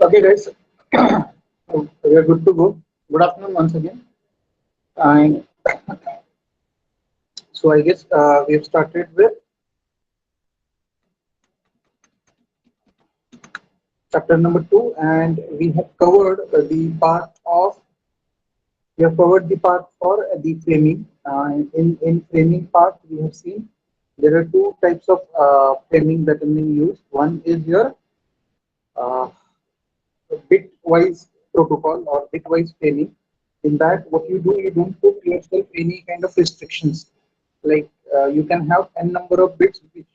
Okay, guys, we are good to go. Good afternoon once again. And so I guess we have started with chapter number 2, and we have covered the part of we have covered the part for the framing. In framing part, we have seen there are two types of framing that are being used. One is your uh, bitwise protocol or bitwise framing. In that, what you do, you don't put yourself any kind of restrictions. Like you can have n number of bits which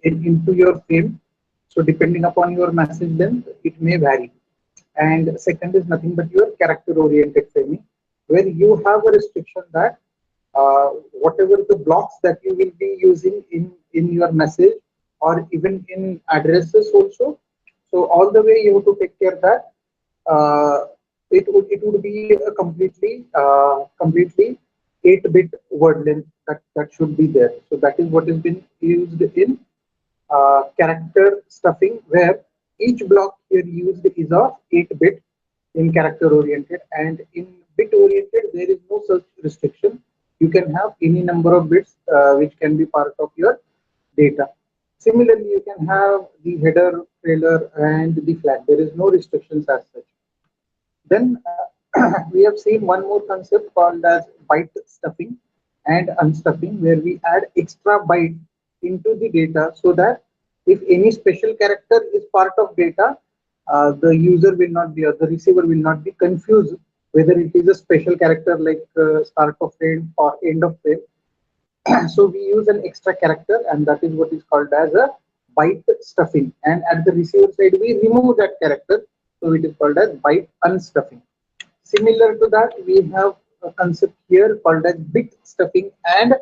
into your frame. So depending upon your message length, it may vary. And second is nothing but your character oriented framing, where you have a restriction that whatever the blocks that you will be using in your message or even in addresses also. So all the way you have to take care that it would be a completely 8-bit word length that should be there. So that is what has been used in character stuffing, where each block here used is of 8-bit in character oriented, and in bit oriented there is no such restriction. You can have any number of bits which can be part of your data. Similarly, you can have the header, trailer, and the flag. There is no restrictions as such. Then we have seen one more concept called as byte stuffing and unstuffing, where we add extra byte into the data so that if any special character is part of data, the user will not be, or the receiver will not be confused whether it is a special character like start of frame or end of frame. So we use an extra character, and that is what is called as a byte stuffing. And at the receiver side, we remove that character, so it is called as byte unstuffing. Similar to that, we have a concept here called as bit stuffing and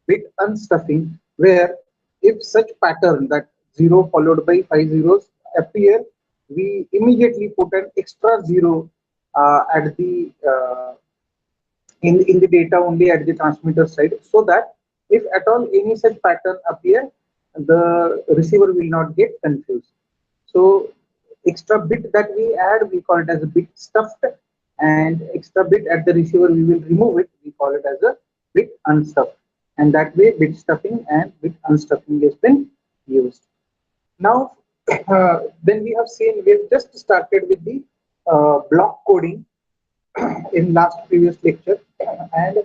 bit unstuffing, where if such pattern that 0 followed by 5 zeros appear, we immediately put an extra 0 at the in the data only at the transmitter side, so that if at all any such pattern appear, the receiver will not get confused. So extra bit that we add, we call it as a bit stuffed, and extra bit at the receiver we will remove it, we call it as a bit unstuffed. And that way bit stuffing and bit unstuffing has been used. Now then we have seen, we have just started with the block coding in last previous lecture, and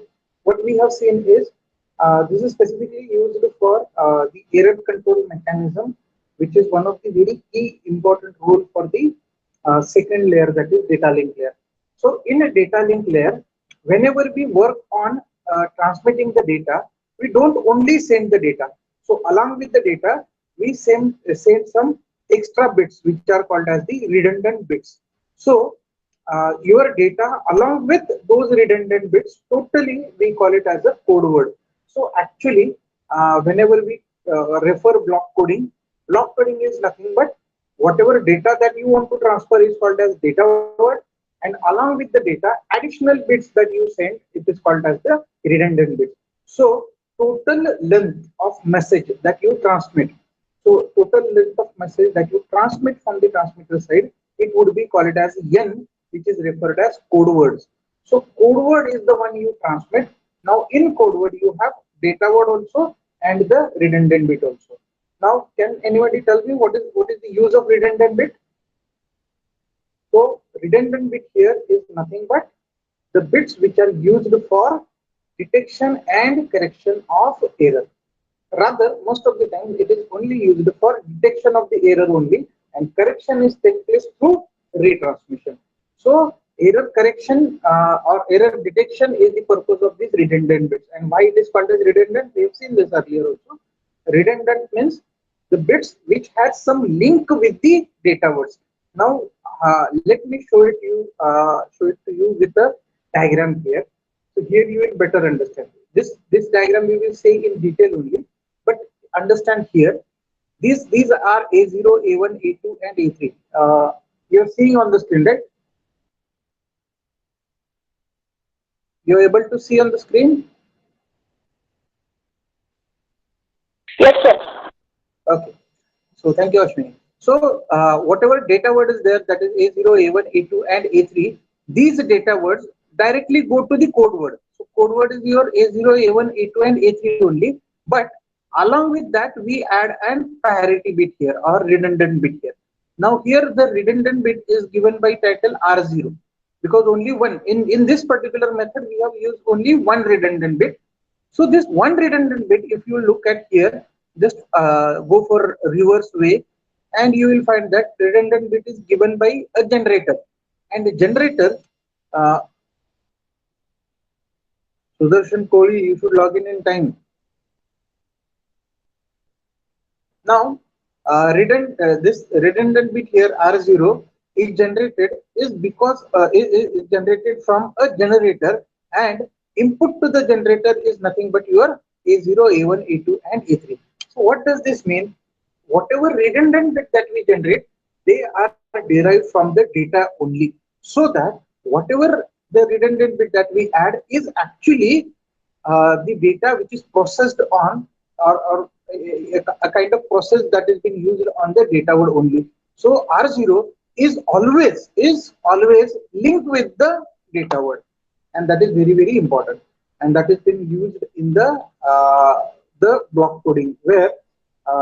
what we have seen is this is specifically used for the error control mechanism, which is one of the very key important role for the second layer, that is data link layer. So in a data link layer, whenever we work on transmitting the data, we don't only send the data. So along with the data, we send some extra bits which are called as the redundant bits. So your data along with those redundant bits, totally we call it as a code word. So actually, whenever we refer block coding is nothing but whatever data that you want to transfer is called as data word, and along with the data, additional bits that you send, it is called as the redundant bits. So total length of message that you transmit, so total length of message that you transmit from the transmitter side, it would be called as n, which is referred as code words. So code word is the one you transmit. Now in code word you have data word also and the redundant bit also. Now can anybody tell me what is the use of redundant bit? So redundant bit here is nothing but the bits which are used for detection and correction of error. Rather, most of the time it is only used for detection of the error only, and correction is take place through retransmission. So error correction or error detection is the purpose of these redundant bits. And why it is called as redundant? We have seen this earlier also. Redundant means the bits which has some link with the data words. Now let me show it to you with a diagram here. So here you will better understand. This diagram we will say in detail only, but understand here. These are A0, A1, A2, and A3. You are seeing on the screen, right? You are able to see on the screen? Yes, sir. Okay. So thank you, Ashwini. So whatever data word is there, that is A0, A1, A2, and A3, these data words directly go to the code word. So code word is your A0, A1, A2, and A3 only. But along with that, we add an parity bit here or redundant bit here. Now here the redundant bit is given by title R0 because only one in this particular method we have used only one redundant bit. So this one redundant bit, if you look at here, just go for reverse way, and you will find that redundant bit is given by a generator, and the generator, uh, Sudarshan Kohli, you should log in time. Now, this redundant bit here R0 is generated is because is generated from a generator, and input to the generator is nothing but your A0, A1, A2, and A3. So what does this mean? Whatever redundant bit that we generate, they are derived from the data only, so that whatever the redundant bit that we add is actually the data which is processed on, or a kind of process that is being used on the data word only. So R0 is always linked with the data word, and that is very very important, and that is being used in the block coding where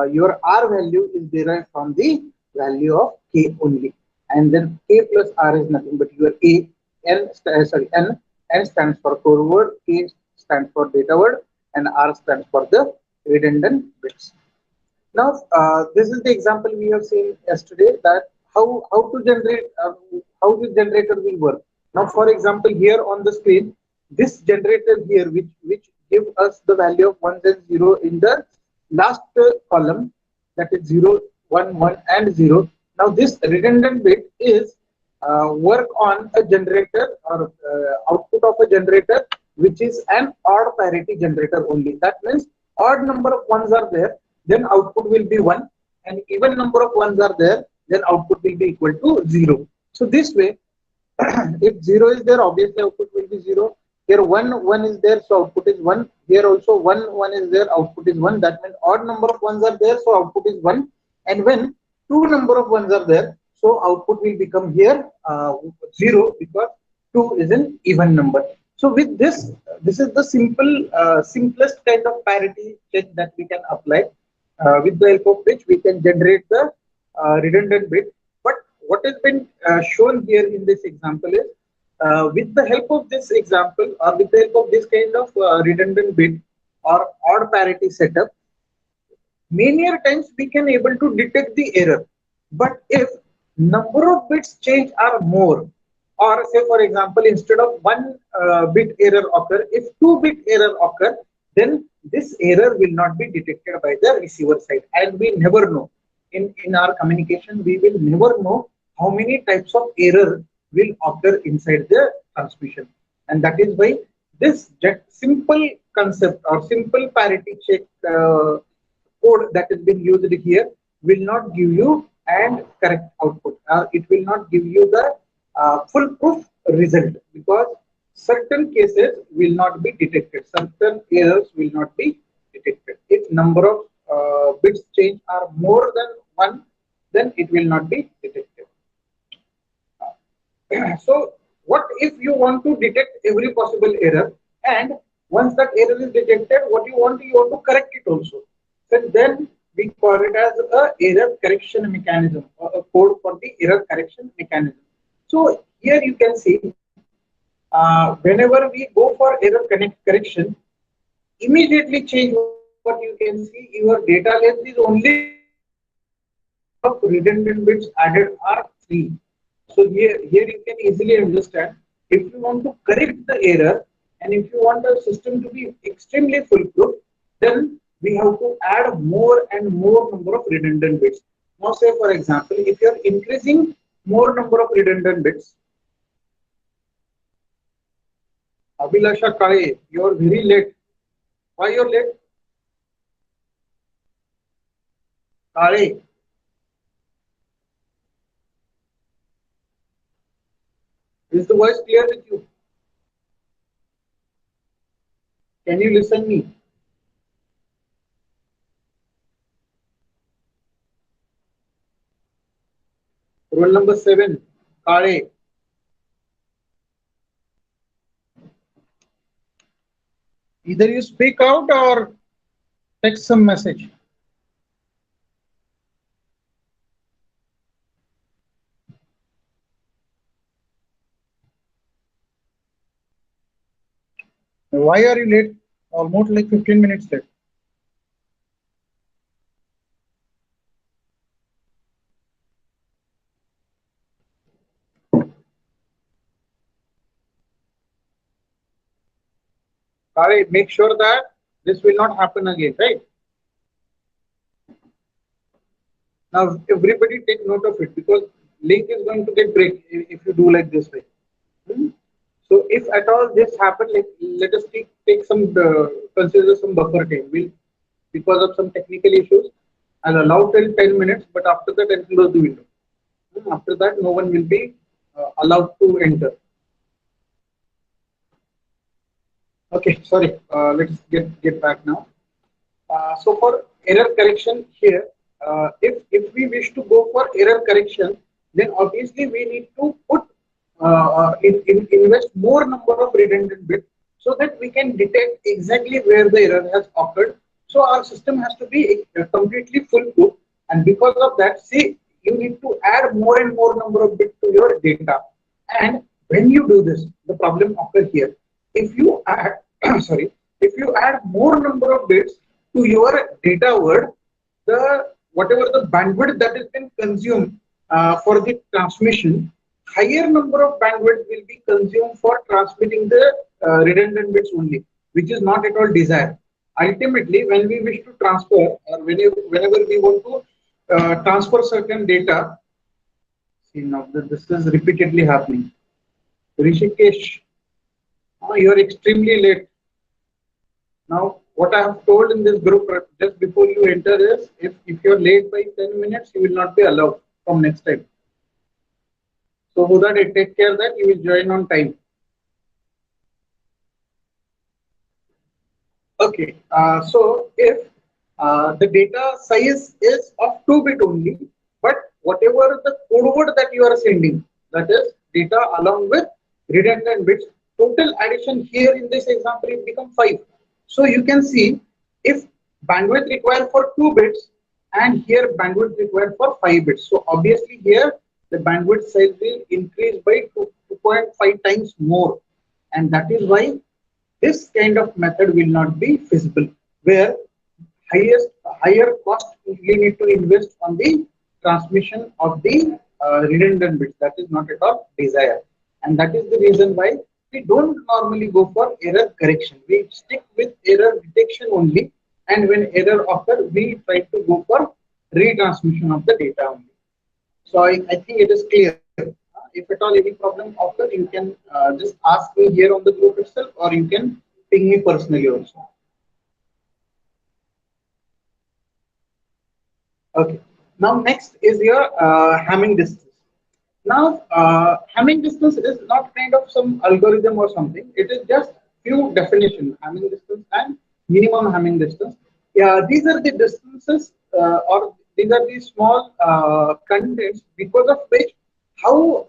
your R value is derived from the value of K only, and then K plus R is nothing but your A. N stands for core word, K stands for data word, and R stands for the redundant bits. Now, this is the example we have seen yesterday, that how to generate how this generator will work. Now, for example, here on the screen, this generator here, which give us the value of 1 and 0 in the last column, that is 0, 1, 1, and 0. Now, this redundant bit is work on a generator or output of a generator which is an odd parity generator only. That means odd number of ones are there, then output will be 1, and even number of ones are there, then output will be equal to 0. So this way, if 0 is there, obviously output will be 0. Here 1 is there, so output is 1. Here also 1 is there, output is 1. That means odd number of ones are there, so output is 1. And when two number of ones are there, so output will become here 0, because 2 is an even number. So with this is the simplest kind of parity check that we can apply, with the help of which we can generate the redundant bit. But what has been shown here in this example is, with the help of this example, or with the help of this kind of redundant bit or odd parity setup, many a times we can able to detect the error. But if number of bits change are more, or say for example, instead of one bit error occur, if 2-bit error occur, then this error will not be detected by the receiver side, and we never know, in our communication we will never know how many types of error will occur inside the transmission. And that is why this simple concept or simple parity check code that is being used here will not give you and correct output. It will not give you the foolproof result, because certain cases will not be detected, certain errors will not be detected. If number of bits change are more than one, then it will not be detected. So what if you want to detect every possible error, and once that error is detected, what you want to correct it also. So then we call it as a error correction mechanism, or a code for the error correction mechanism. So here you can see, whenever we go for error correction, immediately change what you can see, your data length is only of redundant bits added are 3. So here you can easily understand, if you want to correct the error and if you want the system to be extremely foolproof, then we have to add more and more number of redundant bits. Now say for example, if you are increasing more number of redundant bits, Abhilasha Kale, you are very late. Why you are late? Kale, is the voice clear with you? Can you listen me? Roll number 7, Kare. Either you speak out or text some message. Why are you late? Almost like 15 minutes late. Kare, make sure that this will not happen again, right? Now, everybody take note of it because link is going to get break if you do like this way. Hmm? So, if at all this happen, like let us take some consider some buffer time. We'll, because of some technical issues, I'll allow till 10 minutes, but after that I'll close the window. After that, no one will be allowed to enter. Okay, sorry. Let's get back now. So for error correction here, if we wish to go for error correction, then obviously we need to put invest more number of redundant bits so that we can detect exactly where the error has occurred. So our system has to be completely foolproof, and because of that, see, you need to add more and more number of bits to your data. And when you do this, the problem occurs here. If you add, sorry, if you add more number of bits to your data word, the whatever the bandwidth that has been consumed for the transmission, higher number of bandwidth will be consumed for transmitting the redundant bits only, which is not at all desired. Ultimately, when we wish to transfer or whenever we want to transfer certain data, see now this is repeatedly happening. Rishikesh, you are extremely late. Now, what I have told in this group just before you enter is, if you're late by 10 minutes, you will not be allowed from next time. So, so that I take care that you will join on time. Okay, so if the data size is of 2-bit only, but whatever the code word that you are sending, that is data along with redundant bits, total addition here in this example it becomes 5. So you can see if bandwidth required for 2 bits and here bandwidth required for 5 bits. So obviously here the bandwidth size will increase by 2.5 times more, and that is why this kind of method will not be feasible, where higher cost you need to invest on the transmission of the redundant bits. That is not at all desired, and that is the reason why we don't normally go for error correction. We stick with error detection only, and when error occurs, we try to go for retransmission of the data only. So I think it is clear. If at all any problem occur, you can just ask me here on the group itself, or you can ping me personally also. Okay. Now next is your Hamming distance. Now Hamming distance is not kind of some algorithm or something. It is just few definitions: Hamming distance and minimum Hamming distance. Yeah, these are the distances, or these are the small contents because of which how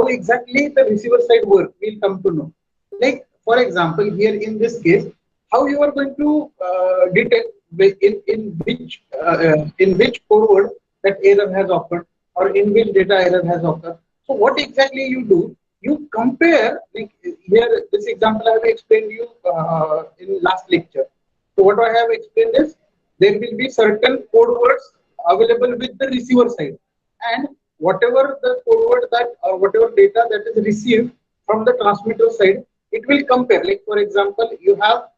exactly the receiver side work will come to know. Like for example, here in this case, how you are going to detect in which code that error has occurred or in which data error has occurred. So what exactly you do? You compare, like here this example I have explained you in last lecture. So what I have explained is there will be certain code words available with the receiver side, and whatever the code word that or whatever data that is received from the transmitter side, it will compare. Like for example, you have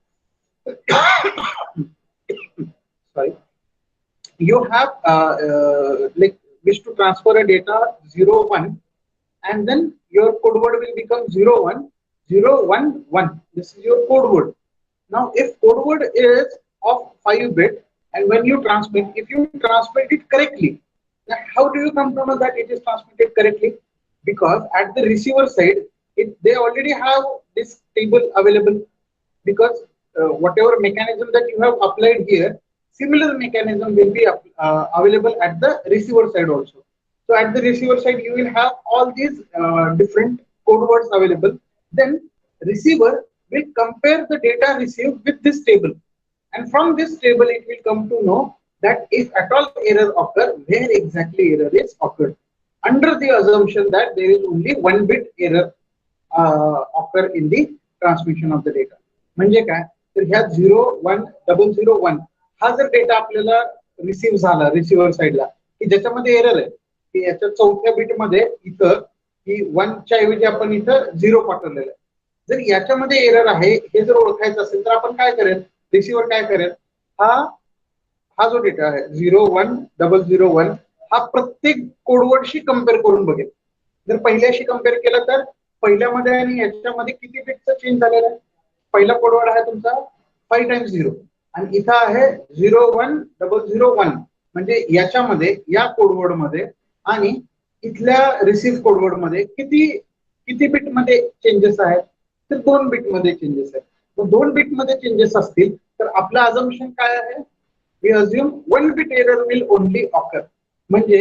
sorry, you have like wish to transfer a data 0 1, and then your code word will become 0 1 0 1 1. This is your code word. Now if code word is of 5-bit, and when you transmit, if you transmit it correctly, then how do you come to know that it is transmitted correctly? Because at the receiver side, they already have this table available, because whatever mechanism that you have applied here, similar mechanism will be available at the receiver side also. So at the receiver side, you will have all these different code words available. Then receiver will compare the data received with this table, and from this table it will come to know that if at all error occur, where exactly error is occurred, under the assumption that there is only 1 bit error occur in the transmission of the data. म्हणजे काय, तर ह्या 01001 हा जर data आपल्याला receive झाला receiver साइडला की ज्याच्यामध्ये एरर आहे की याच्या चौथ्या बिट मध्ये इथं की 1 च्या ऐवजी आपण इथं 0 पाठवलेलं आहे, जर याच्यामध्ये एरर आहे हे जर ओळखायचं असेल तर आपण काय करेल, रिसिव्हर काय करेल, हा जो डेटा आहे 01001 हा प्रत्येक कोडवर्डशी कम्पेअर करून बघेल. जर पहिल्याशी कम्पेअर केलं तर पहिल्यामध्ये आणि याच्यामध्ये किती बिटचा चेंज झालेला आहे, पहिला कोडवर्ड आहे तुमचा 5 टाइम्स 0 आणि इथं आहे 01001 म्हणजे याच्यामध्ये या कोडवर्ड मध्ये आणि इथल्या रिसीव्ह कोडवर्ड मध्ये किती बिट मध्ये चेंजेस आहेत, तर 2 बिट मध्ये चेंजेस आहेत. मग 2 बिट मध्ये चेंजेस असतील तर आपलं अझम्पशन काय आहे, we assume 1 bit error will only occur, म्हणजे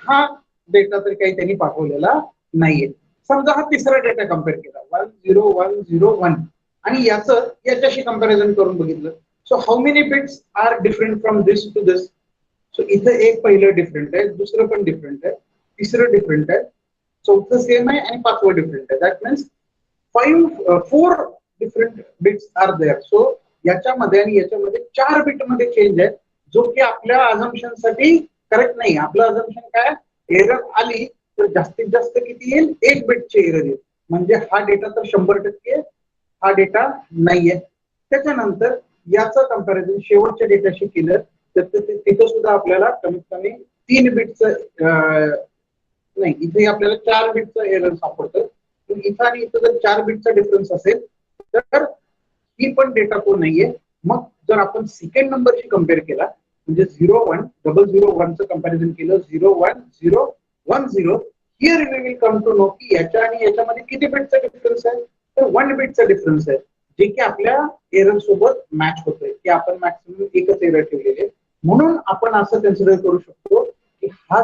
हा डेटा तर काही त्यांनी पाठवलेला नाहीये. समजा हा तिसरा डेटा कम्पेअर केला 10101 आणि याच्याशी कंपॅरिझन करून बघितलं, so how many bits are different from this to this. So इथं एक पहिलं डिफरंट आहे, दुसरं पण डिफरंट आहे, तिसरं डिफरंट आहे, चौथं सेम आहे आणि पाचवं डिफरंट आहे. That means 4 different bits are there. So याच्यामध्ये आणि याच्यामध्ये 4 बिट मध्ये चेंज आहे, जो की आपल्या अझम्पशन साठी करेक्ट नाही. आपलं अझम्पशन काय, एरर आली तर जास्तीत जास्त किती येईल, 1 बिटचे एरर येईल, म्हणजे हा डेटा तर 100% हा डेटा नाहीये. त्याच्यानंतर याचं कंपॅरिझन शेवटच्या डेटाशी केलं तर तिथं सुद्धा आपल्याला कमीत कमी 3 बिटचं नाही, इथे आपल्याला 4 बिटचं एरर सापडतं. इथं आणि इथं जर 4 बिटचा डिफरन्स असेल तर ही पण डेटा तो नाहीये. मग जर आपण सेकंड नंबरशी कम्पेअर केला म्हणजे 01001 चं कंपॅरिझन केलं 01010, here we will come to know की याच्या आणि याच्यामध्ये किती बिटचा डिफरन्स आहे, तर 1 बिटचा डिफरन्स आहे, जे की आपल्या एरर सोबत मॅच होतोय की आपण मॅक्सिमम एकच एरर ठेवलेले. म्हणून आपण असं कन्सिडर करू शकतो की हा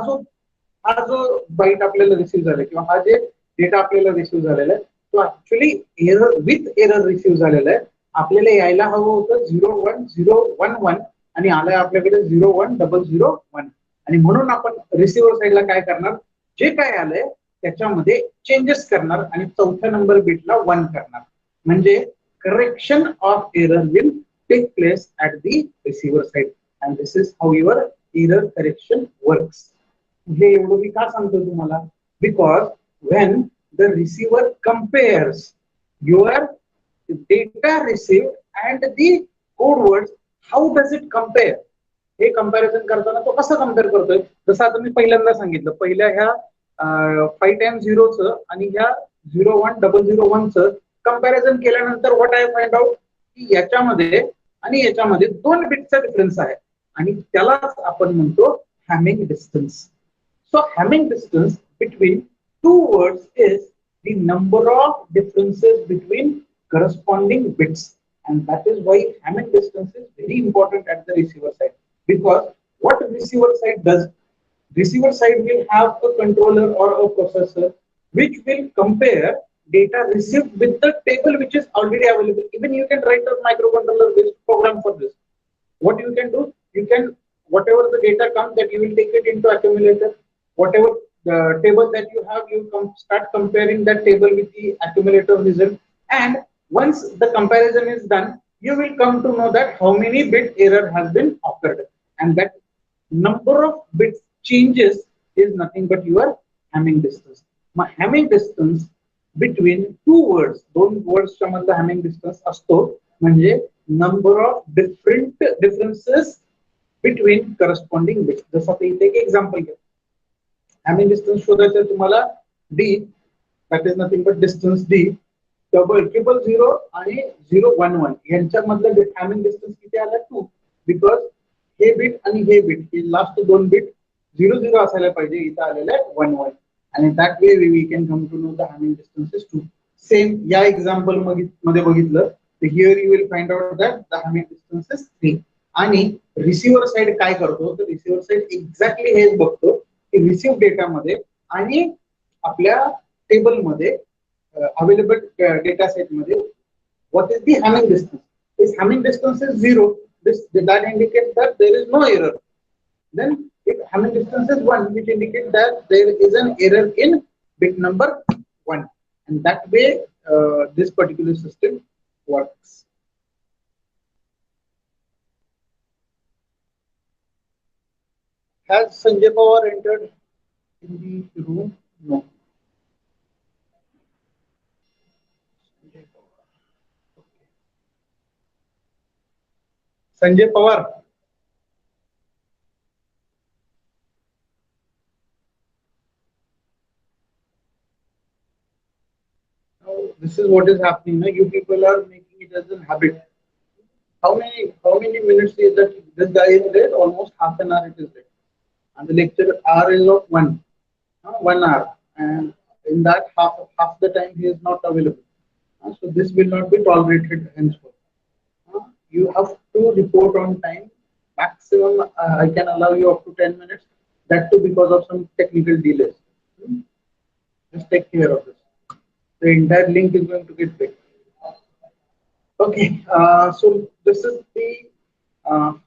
जो बाईट आपल्याला रिसीव्ह झाला किंवा हा जे डेटा आपल्याला रिसीव्ह झालेला आहे तो actually error with error receive झालेला आहे. आपल्याला यायला हवं होतं 01011 आणि आलंय आपल्याकडे 01001 आणि म्हणून आपण रिसिव्हर साइडला काय करणार, जे काय आलंय त्याच्यामध्ये चेंजेस करणार आणि चौथ्या नंबर बिटला 1 करणार, म्हणजे correction of error will take place at the receiver side and this is how your error correction works. हे एवढं मी का सांगतो तुम्हाला, because when the receiver compares your data received and the code words, how does it compare, हे comparison करताना तो कसं कम्पेअर करतोय, जसं आता मी पहिल्यांदा सांगितलं, पहिल्या ह्या 5 टाइम्स 0चं आणि ह्या 01001चं कंपॅरिझन केल्यानंतर व्हॉट आय फाइंड आउट की याच्यामध्ये आणि याच्यामध्ये 2 बिटचा डिफरन्स आहे आणि त्यालाच आपण म्हणतो Hamming distance. So Hamming distance between 2 words is the number of differences between corresponding bits, and that is why Hamming distance is very important at the receiver side, because what receiver side does, receiver side will have a controller or a processor which will compare data received with the table which is already available. Even you can write a microcontroller based program for this. What you can do, you can, whatever the data comes, that you will take it into accumulator, whatever the table that you have, you start comparing that table with the accumulator result, and once the comparison is done, you will come to know that how many bit error has been occurred, and that number of bits changes is nothing but your Hamming distance. My Hamming distance between two words, दोन words च्या मधला Hamming distance असतो म्हणजे number of differences between corresponding bits. जसं आता इथे एक example घ्या, Hamming distance शोधायचं तुम्हाला d, that is nothing but distance d, 000 आणि 011 यांच्यामधलं Hamming distance किती आला 2, बिकॉज हे बिट आणि हे बिट, हे लास्ट 2 बिट 00 असायला पाहिजे, इथं आलेलं आहे 11 आणि that way we can come to know the Hamming distance is 2. Same या एक्झाम्पल मध्ये बघितलं तर here you will find out that the Hamming distance is 3. आणि रिसिव्हर साइड काय करतो, तर रिसिव्हर साइड एक्झॅक्टली हेच बघतो रिसीव्ह डेटामध्ये आणि आपल्या टेबलमध्ये अवेलेबल डेटा सेटमध्ये what is the Hamming distance? If Hamming distance is 0, that indicates that there is no error. Then if Hamming distance is 1, which indicates that there is an error in bit number 1, and that way this particular system works. Has Sanjay Pawar entered in the room? No. Sanjay Pawar. Now, this is what is happening. Now, you people are making it as a habit. How many minutes is that this guy is there? Almost half an hour it is there. And the lecture hour is of 1 hour, and in that half the time he is not available. So this will not be tolerated henceforth. You have to report on time. Maximum I can allow you up to 10 minutes. That too because of some technical delays. Just take care of this. The entire link is going to get picked. Okay, so this is the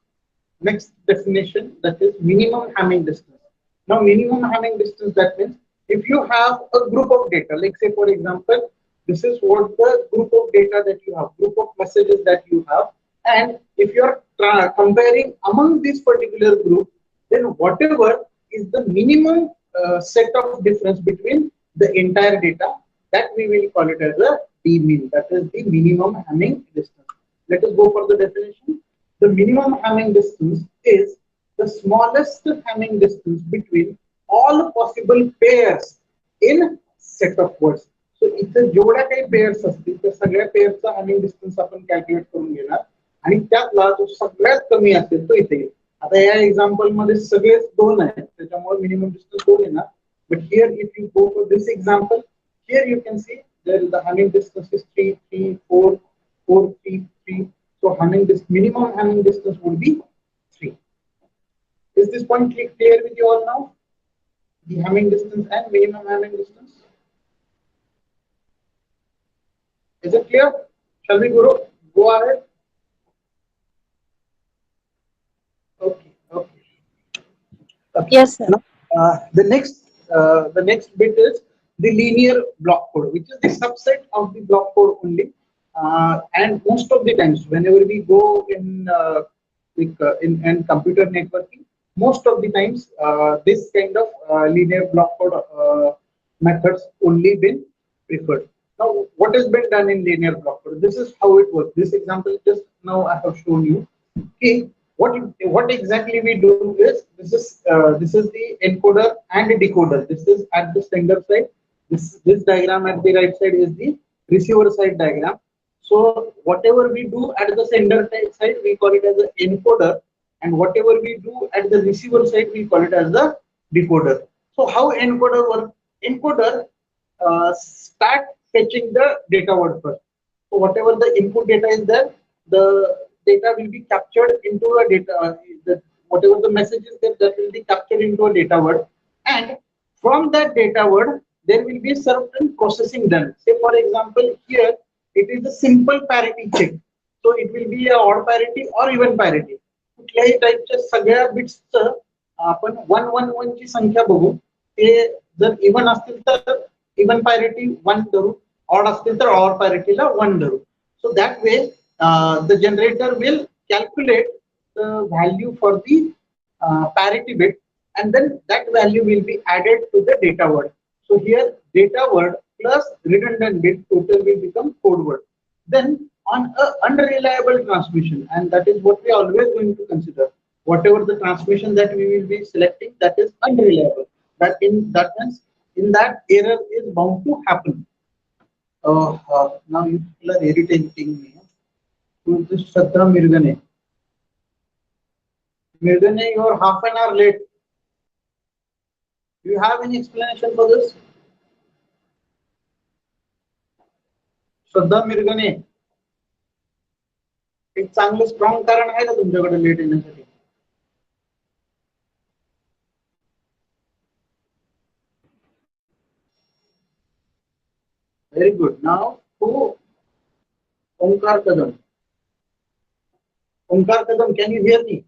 next definition, that is minimum Hamming distance. Now, minimum Hamming distance, that means if you have a group of data, like say for example, this is what the group of data that you have, group of messages that you have, and if you are comparing among this particular group, then whatever is the minimum set of difference between the entire data, that we will call it as a d-min, that is the minimum Hamming distance. Let us go for the definition. The minimum Hamming distance is the smallest Hamming distance between all possible pairs in set of words. So इथे जेवढ्या काही pairs असतील त्या सगळ्या पेअरचा Hamming distance आपण calculate करून घेणार आणि त्यातला जो सगळ्यात कमी असेल तो इथे येईल. आता या एक्झाम्पल मध्ये सगळेच 2 आहेत त्याच्यामुळे मिनिमम डिस्टन्स 2 येणार. But here if you go for this example, here you can see there is the Hamming distance is 3, 3, 4, 4, 3, 3. So minimum Hamming distance would be 3. Is this point clear with you all now? The Hamming distance and minimum Hamming distance. Is it clear? Shall we go ahead? Okay. Yes, sir. Now, the next bit is the linear block code, which is the subset of the block code only. And most of the times, whenever we go in computer networking, most of the times this kind of linear block code methods only been preferred. Now, what has been done in linear block code? This is how it works. This example just now I have shown you. Okay, what exactly we do is this is the encoder and decoder. This is at the sender side. This diagram at the right side is the receiver side diagram. So whatever we do at the sender side, we call it as an encoder, and whatever we do at the receiver side, we call it as the decoder. So how encoder works? Encoder start fetching the data word first. So whatever the input data is there, the data will be captured into a data. Whatever the message is there, that will be captured into a data word, and from that data word, there will be certain processing done. Say for example, here it is a simple parity check. So it will be a odd parity or even parity. कुठल्याही टाइपच्या सगळ्या बिट्सचं आपण 111 ची संख्या बघू. ते जर even असतील तर इव्हन पॅरिटी 1 धरू, ऑड असतील तर ऑड पॅरिटीला 1 धरू. So that way the generator will calculate the value for the parity bit, and then that value will be added to the data word. So here data word plus redundant bit total will become code word. Then on a unreliable transmission, and that is what we are always going to consider, whatever the transmission that we will be selecting, that is unreliable. That means in that error is bound to happen. Now you people are irritating me. Who is this Shraddha Mirgane? Mirgane, you are half an hour late. Do you have any explanation for this? Shraddha Mirgane, एक चांगलं strong कारण आहे का तुमच्याकडे late येण्यासाठी? Very good. Now to Omkar Kadam. Omkar Kadam, can you hear me?